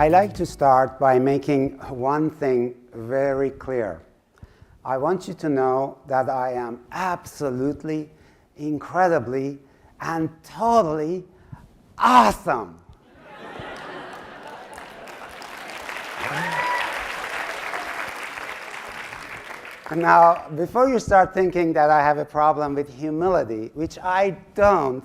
I like to start by making one thing very clear. I want you to know that I am absolutely, incredibly, and totally awesome. Now, before you start thinking that I have a problem with humility, which I don't,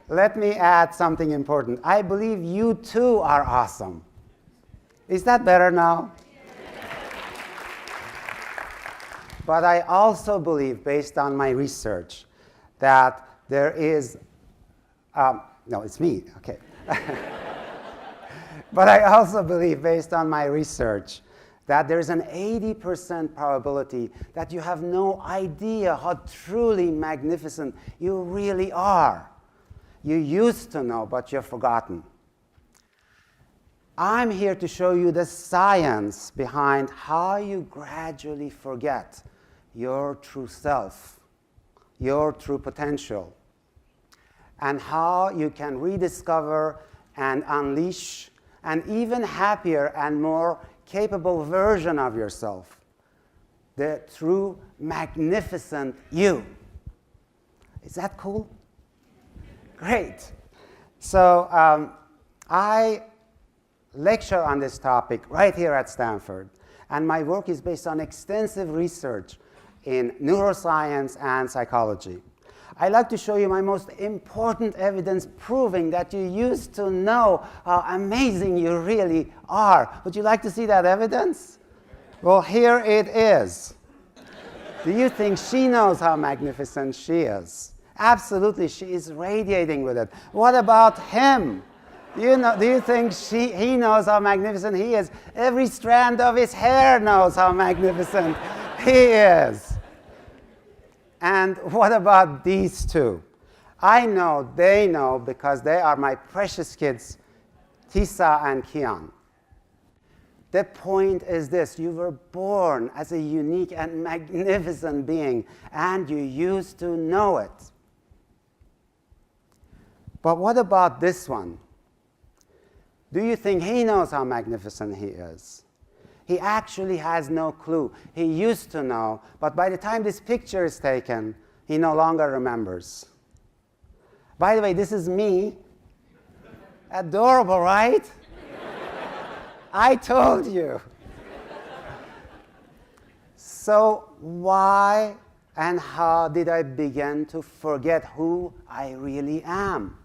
let me add something important. I believe you too are awesome. Is that better now? But I also believe, based on my research, that there is, no, it's me, okay. But I also believe, based on my research, that there's an 80% probability that you have no idea how truly magnificent you really are. You used to know, but you've forgotten. I'm here to show you the science behind how you gradually forget your true self, your true potential, and how you can rediscover and unleash an even happier and more capable version of yourself, the true magnificent you. Is that cool? Great. So I lecture on this topic right here at Stanford, and my work is based on extensive research in neuroscience and psychology. I like to show you my most important evidence proving that you used to know how amazing you really are. Would you like to see that evidence? Well, here it is. Do you think she knows how magnificent she is? Absolutely, she is radiating with it. What about him? Do you think he knows how magnificent he is? Every strand of his hair knows how magnificent he is. And what about these two? I know they know because they are my precious kids, Tisa and Kian. The point is this: you were born as a unique and magnificent being, and you used to know it. But what about this one? Do you think he knows how magnificent he is? He actually has no clue. He used to know, but by the time this picture is taken, he no longer remembers. By the way, this is me. Adorable, right? I told you. So why and how did I begin to forget who I really am?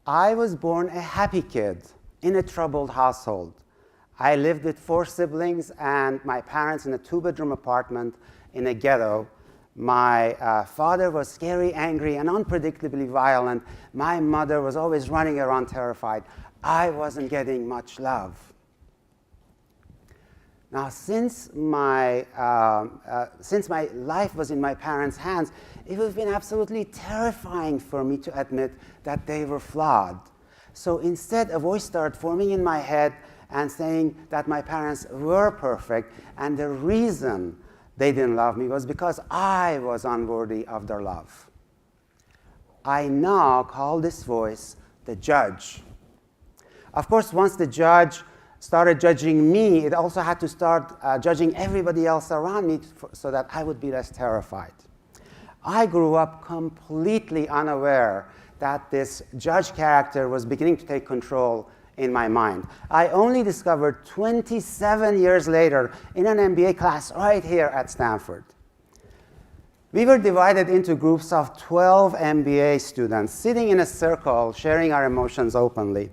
I was born a happy kid in a troubled household. I lived with 4 siblings and my parents in a 2-bedroom apartment in a ghetto. My father was scary, angry, and unpredictably violent. My mother was always running around terrified. I wasn't getting much love. Now, since my life was in my parents' hands, it would have been absolutely terrifying for me to admit that they were flawed. So instead, a voice started forming in my head and saying that my parents were perfect, and the reason they didn't love me was because I was unworthy of their love. I now call this voice the judge. Of course, once the judge started judging me, it also had to start judging everybody else around me so that I would be less terrified. I grew up completely unaware that this judge character was beginning to take control in my mind. I only discovered 27 years later in an MBA class right here at Stanford. We were divided into groups of 12 MBA students sitting in a circle, sharing our emotions openly.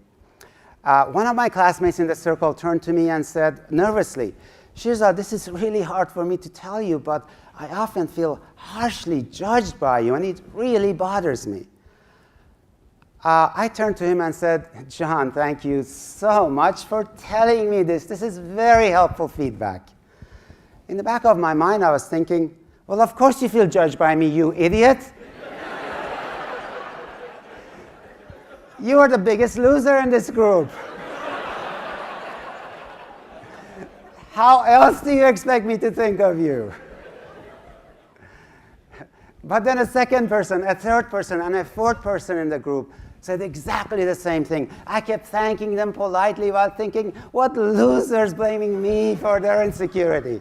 One of my classmates in the circle turned to me and said nervously, "Shirzad, this is really hard for me to tell you, but I often feel harshly judged by you, and it really bothers me." I turned to him and said, "John, thank you so much for telling me this. This is very helpful feedback." In the back of my mind, I was thinking, well, of course you feel judged by me, you idiot. You are the biggest loser in this group. How else do you expect me to think of you? But then a second person, a third person, and a fourth person in the group said exactly the same thing. I kept thanking them politely while thinking, what losers blaming me for their insecurity.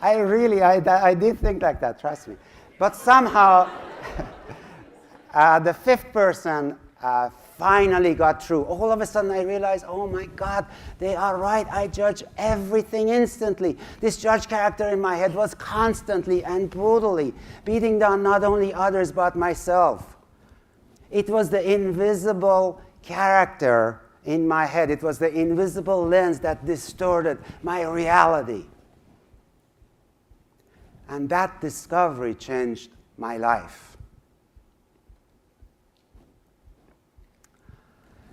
I did think like that, trust me. But somehow, the fifth person finally got through. All of a sudden I realized, oh my God, they are right. I judge everything instantly. This judge character in my head was constantly and brutally beating down not only others but myself. It was the invisible character in my head. It was the invisible lens that distorted my reality. And that discovery changed my life.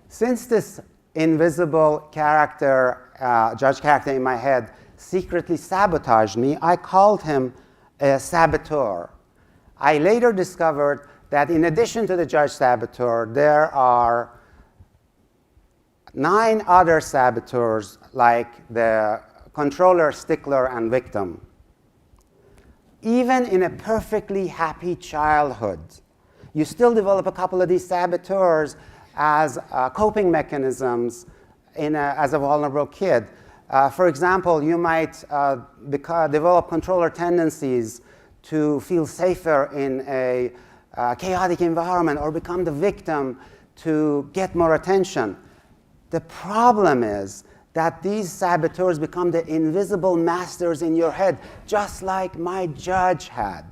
Since this invisible character, judge character in my head, secretly sabotaged me, I called him a saboteur. I later discovered that in addition to the judge saboteur, there are 9 other saboteurs, like the controller, stickler, and victim. Even in a perfectly happy childhood, you still develop a couple of these saboteurs as coping mechanisms as a vulnerable kid. For example, you might develop controller tendencies to feel safer in a chaotic environment or become the victim to get more attention. The problem is that these saboteurs become the invisible masters in your head, just like my judge had.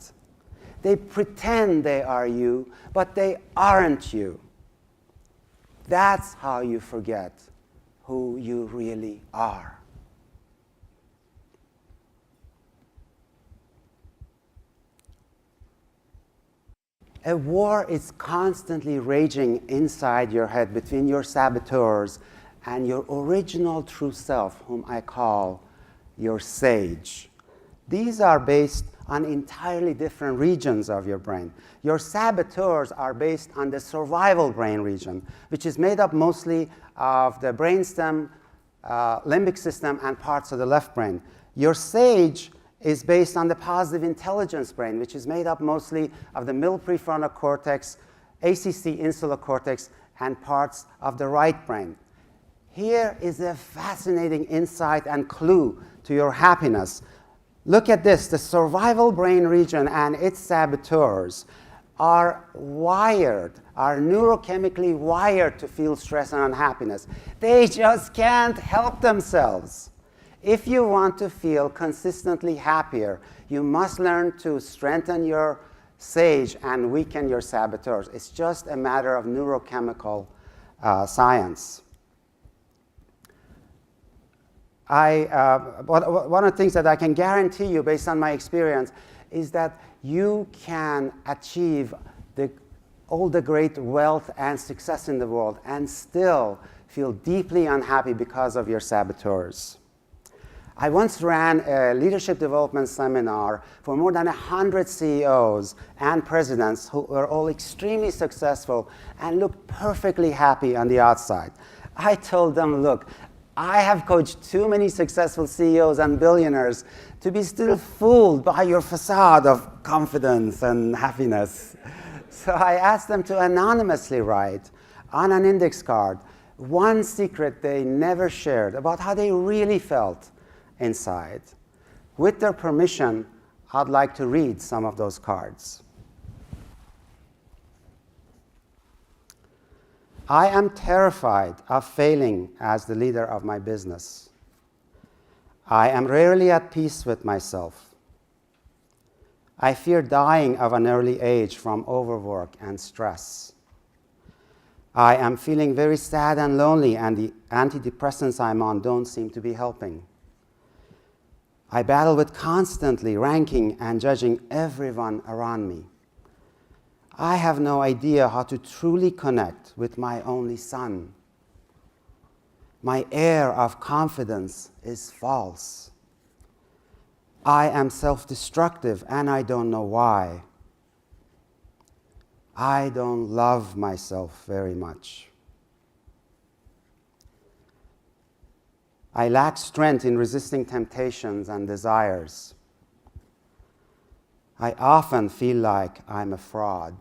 They pretend they are you, but they aren't you. That's how you forget who you really are. A war is constantly raging inside your head between your saboteurs and your original true self, whom I call your sage. These are based on entirely different regions of your brain. Your saboteurs are based on the survival brain region, which is made up mostly of the brainstem, limbic system, and parts of the left brain. Your sage is based on the positive intelligence brain, which is made up mostly of the middle prefrontal cortex, ACC insular cortex, and parts of the right brain. Here is a fascinating insight and clue to your happiness. Look at this. The survival brain region and its saboteurs are neurochemically wired to feel stress and unhappiness. They just can't help themselves. If you want to feel consistently happier, you must learn to strengthen your sage and weaken your saboteurs. It's just a matter of neurochemical science. One of the things that I can guarantee you based on my experience is that you can achieve all the great wealth and success in the world and still feel deeply unhappy because of your saboteurs. I once ran a leadership development seminar for more than 100 CEOs and presidents who were all extremely successful and looked perfectly happy on the outside. I told them, look, I have coached too many successful CEOs and billionaires to be still fooled by your facade of confidence and happiness. So I asked them to anonymously write on an index card one secret they never shared about how they really felt inside. With their permission, I'd like to read some of those cards. I am terrified of failing as the leader of my business. I am rarely at peace with myself. I fear dying of an early age from overwork and stress. I am feeling very sad and lonely, and the antidepressants I'm on don't seem to be helping. I battle with constantly ranking and judging everyone around me. I have no idea how to truly connect with my only son. My air of confidence is false. I am self-destructive and I don't know why. I don't love myself very much. I lack strength in resisting temptations and desires. I often feel like I'm a fraud.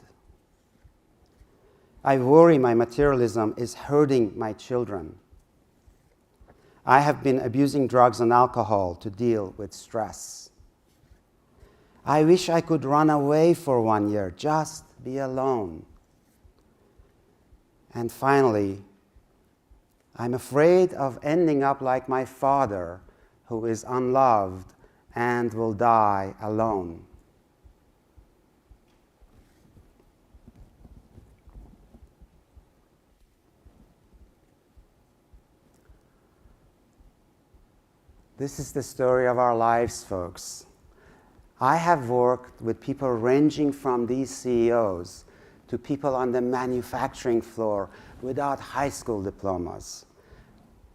I worry my materialism is hurting my children. I have been abusing drugs and alcohol to deal with stress. I wish I could run away for 1 year, just be alone. And finally, I'm afraid of ending up like my father, who is unloved and will die alone. This is the story of our lives, folks. I have worked with people ranging from these CEOs to people on the manufacturing floor without high school diplomas.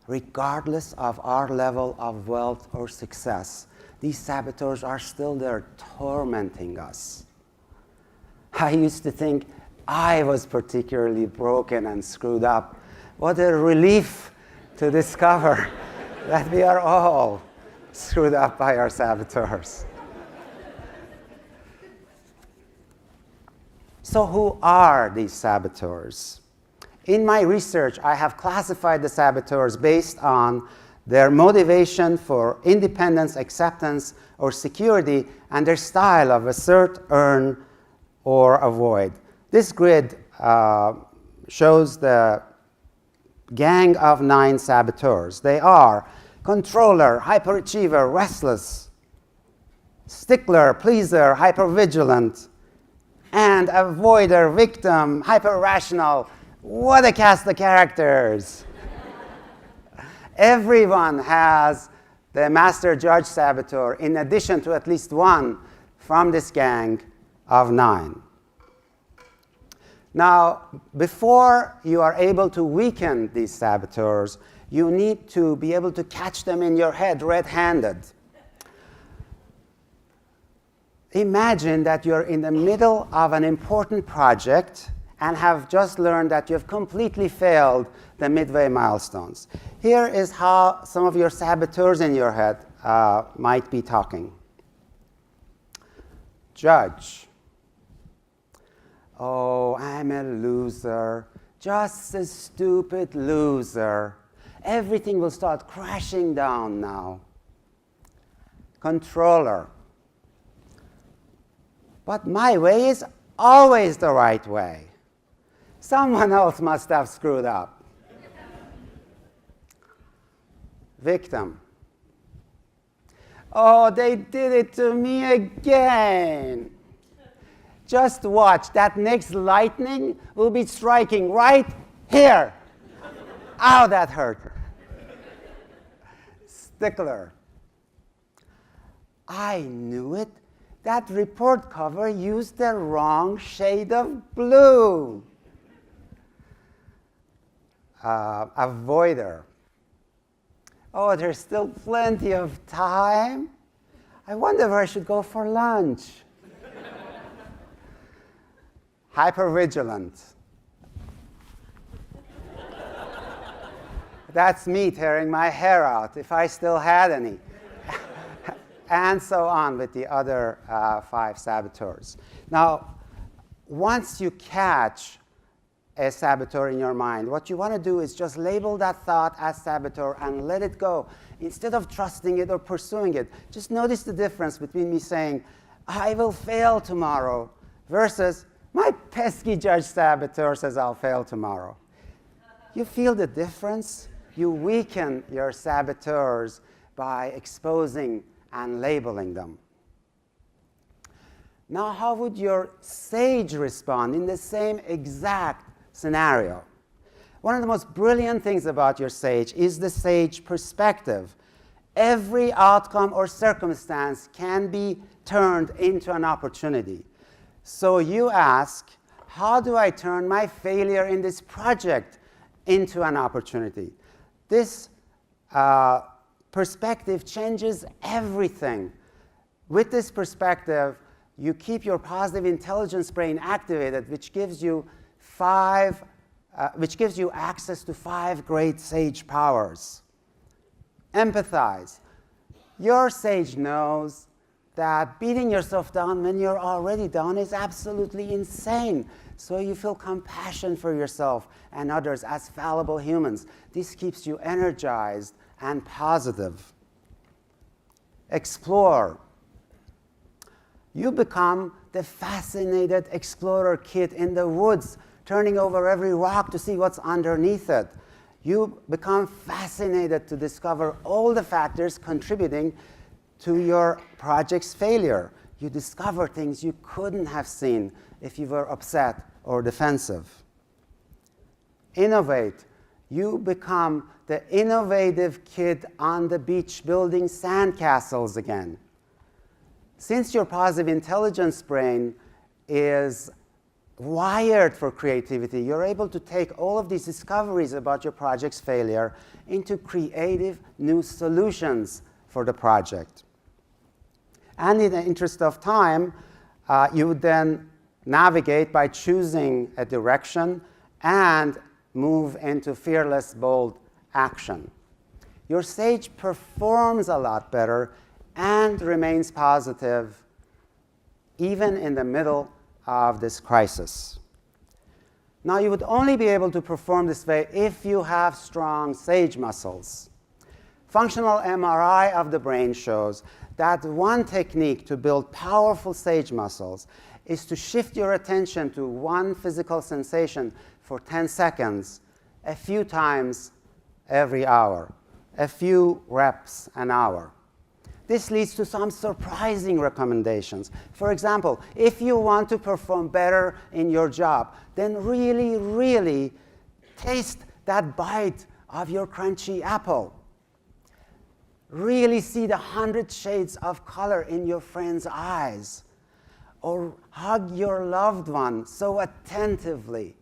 Regardless of our level of wealth or success, these saboteurs are still there tormenting us. I used to think I was particularly broken and screwed up. What a relief to discover that we are all screwed up by our saboteurs. So who are these saboteurs? In my research, I have classified the saboteurs based on their motivation for independence, acceptance, or security, and their style of assert, earn, or avoid. This grid shows the gang of 9 saboteurs. They are controller, hyperachiever, restless, stickler, pleaser, hypervigilant, and avoider, victim, hyper-rational. What a cast of characters. Everyone has the master judge saboteur, in addition to at least one from this gang of 9. Now, before you are able to weaken these saboteurs, you need to be able to catch them in your head red-handed. Imagine that you're in the middle of an important project and have just learned that you have completely failed the midway milestones. Here is how some of your saboteurs in your head might be talking. Judge. Oh, I'm a loser, just a stupid loser. Everything will start crashing down now. Controller. But my way is always the right way. Someone else must have screwed up. Victim. Oh, they did it to me again. Just watch, that next lightning will be striking right here. Ow, that hurt. Stickler. I knew it. That report cover used the wrong shade of blue. Avoider. Oh, there's still plenty of time. I wonder where I should go for lunch. Hypervigilant. That's me tearing my hair out, if I still had any. And so on with the other 5 saboteurs. Now, once you catch a saboteur in your mind, what you want to do is just label that thought as saboteur and let it go. Instead of trusting it or pursuing it, just notice the difference between me saying, I will fail tomorrow, versus my pesky judge saboteur says I'll fail tomorrow. You feel the difference? You weaken your saboteurs by exposing and labeling them. Now, how would your sage respond in the same exact scenario? One of the most brilliant things about your sage is the sage perspective. Every outcome or circumstance can be turned into an opportunity. So you ask, how do I turn my failure in this project into an opportunity? This perspective changes everything. With this perspective, you keep your positive intelligence brain activated, which gives you access to 5 great sage powers. Empathize. Your sage knows that beating yourself down when you're already down is absolutely insane. So you feel compassion for yourself and others as fallible humans. This keeps you energized and positive. Explore. You become the fascinated explorer kid in the woods, turning over every rock to see what's underneath it. You become fascinated to discover all the factors contributing to your project's failure. You discover things you couldn't have seen if you were upset or defensive. Innovate. You become the innovative kid on the beach building sandcastles again. Since your positive intelligence brain is wired for creativity, you're able to take all of these discoveries about your project's failure into creative new solutions for the project. And in the interest of time, you would then navigate by choosing a direction and move into fearless, bold action. Your sage performs a lot better and remains positive even in the middle of this crisis. Now, you would only be able to perform this way if you have strong sage muscles. Functional MRI of the brain shows that one technique to build powerful sage muscles is to shift your attention to one physical sensation for 10 seconds, a few times every hour, a few reps an hour. This leads to some surprising recommendations. For example, if you want to perform better in your job, then really, really taste that bite of your crunchy apple. Really see the 100 shades of color in your friend's eyes. Or hug your loved one so attentively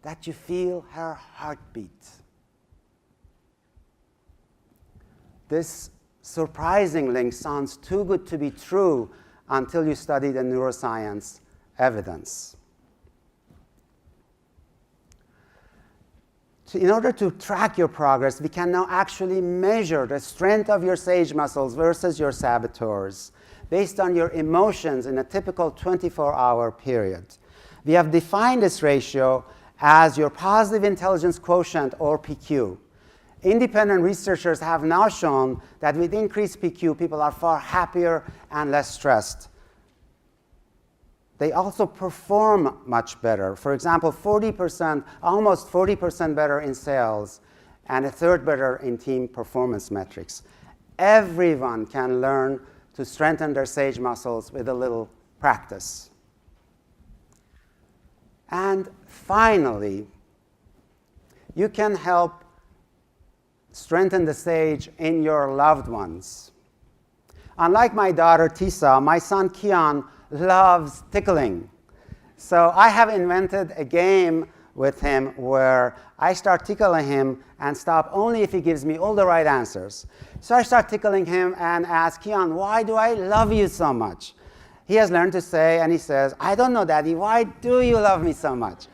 that you feel her heartbeat. This surprising link sounds too good to be true until you study the neuroscience evidence. In order to track your progress, we can now actually measure the strength of your sage muscles versus your saboteurs based on your emotions in a typical 24-hour period. We have defined this ratio as your positive intelligence quotient, or PQ. Independent researchers have now shown that with increased PQ, people are far happier and less stressed. They also perform much better. For example, 40%, almost 40% better in sales, and a third better in team performance metrics. Everyone can learn to strengthen their sage muscles with a little practice. And finally, you can help strengthen the sage in your loved ones. Unlike my daughter Tisa, my son Kian loves tickling. So I have invented a game with him where I start tickling him and stop only if he gives me all the right answers. So I start tickling him and ask Kian, why do I love you so much? He has learned to say, and he says, I don't know, Daddy, why do you love me so much?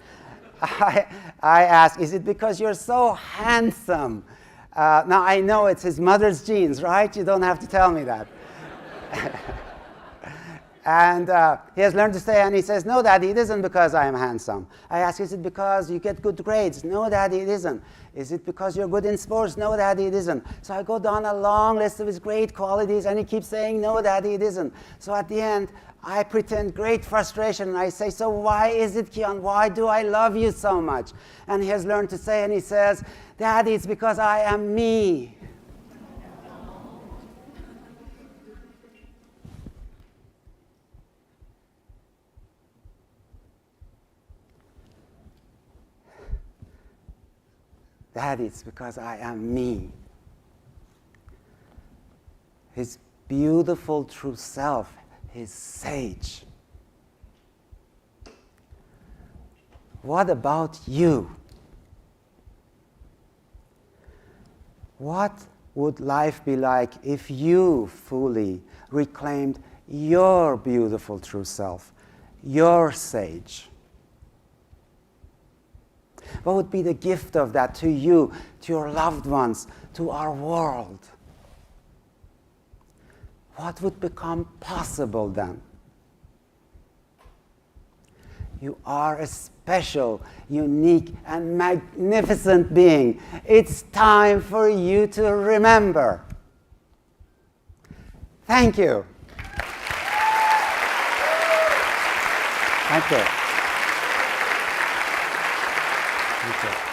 I ask, is it because you're so handsome? Now I know it's his mother's genes, right? You don't have to tell me that. And he has learned to say, and he says, no, Daddy, it isn't because I am handsome. I ask, is it because you get good grades? No, Daddy, it isn't. Is it because you're good in sports? No, Daddy, it isn't. So I go down a long list of his great qualities, and he keeps saying, no, Daddy, it isn't. So at the end, I pretend great frustration, and I say, so why is it, Kian? Why do I love you so much? And he has learned to say, and he says, Daddy, it's because I am me. Daddy, it's because I am me. His beautiful true self, his sage. What about you? What would life be like if you fully reclaimed your beautiful true self, your sage? What would be the gift of that to you, to your loved ones, to our world? what would become possible then? You are a special, unique, and magnificent being. It's time for you to remember. Thank you. Thank you. Thank you.